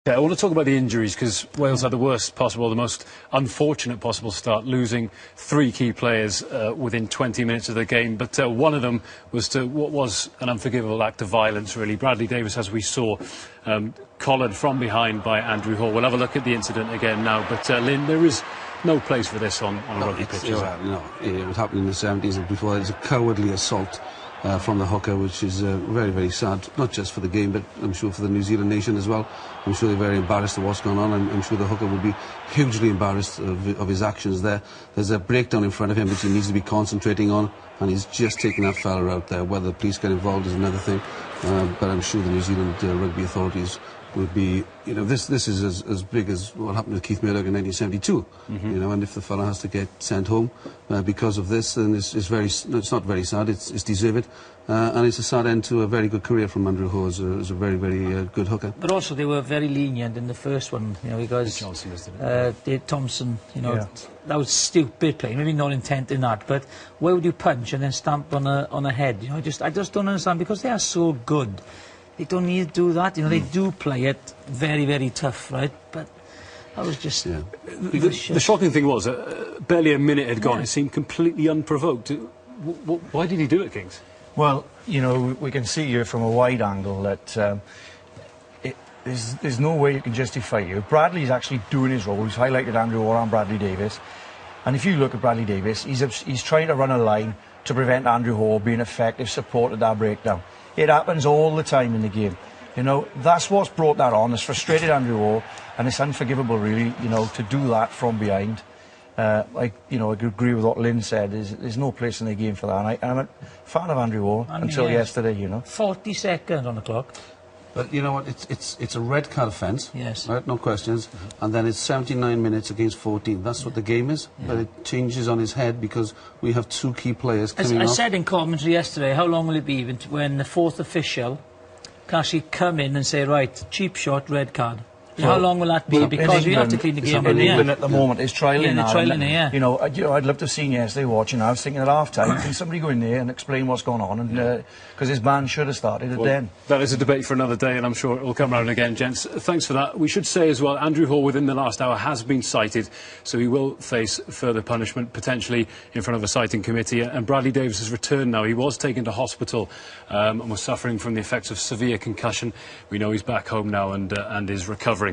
Yeah, I want to talk about the injuries because Wales had the worst possible, the most unfortunate possible start, losing 3 key players within 20 minutes of the game. But one of them was to what was an unforgivable act of violence, really. Bradley Davies, as we saw, collared from behind by Andrew Hore. We'll have a look at the incident again now. But Lynn, there is no place for this on a rugby pitch. No, it was happening in the 70s and before. It's a cowardly assault from the hooker, which is very, very sad, not just for the game, but I'm sure for the New Zealand nation as well. I'm sure they're very embarrassed of what's going on. I'm sure the hooker will be hugely embarrassed of his actions there. There's a breakdown in front of him which he needs to be concentrating on, and he's just taking that fella out there. Whether the police get involved is another thing, but I'm sure the New Zealand rugby authorities would be, you know, this is as big as what happened to Keith Murdoch in 1972, you know, and if the fella has to get sent home because of this, then it's not very sad, it's deserved, and it's a sad end to a very good career from Andrew Hore as a very, very good hooker. But also they were very lenient in the first one, you know, because Dave Thompson, you know, that was stupid play, maybe not intent in that, but why would you punch and then stamp on a head? You know, I just don't understand, because they are so good. They don't need to do that, you know. They do play it very, very tough, right? But I was just... Yeah. The shocking thing was, barely a minute had gone. It seemed completely unprovoked. Why did he do it, Kings? Well, you know, we can see here from a wide angle that there's no way you can justify it. Bradley's actually doing his role. He's highlighted Andrew Hore and Bradley Davies. And if you look at Bradley Davies, he's trying to run a line to prevent Andrew Hore being effective support at that breakdown. It happens all the time in the game. You know, that's what's brought that on. It's frustrated Andrew Hore, and it's unforgivable, really, you know, to do that from behind. You know, I agree with what Lynn said. There's no place in the game for that. And I'm a fan of Andrew Hore until yesterday, you know. 40 seconds on the clock. But you know what? It's a red card offence. Yes. Right, no questions. And then it's 79 minutes against 14. That's what the game is. But it changes on his head because we have 2 key players coming off. I said in commentary yesterday, how long will it be when the 4th official can actually come in and say, right, cheap shot, red card? How long will that be? Because we have to clean the game. In England at the moment, it's trialling now. Trialling, you know, I'd love to have seen yesterday watching. I was thinking at half-time, can somebody go in there and explain what's going on? And because his ban should have started then. That is a debate for another day, and I'm sure it will come round again, gents. Thanks for that. We should say as well, Andrew Hore within the last hour has been cited, so he will face further punishment, potentially in front of a citing committee. And Bradley Davies has returned now. He was taken to hospital and was suffering from the effects of severe concussion. We know he's back home now and is recovering.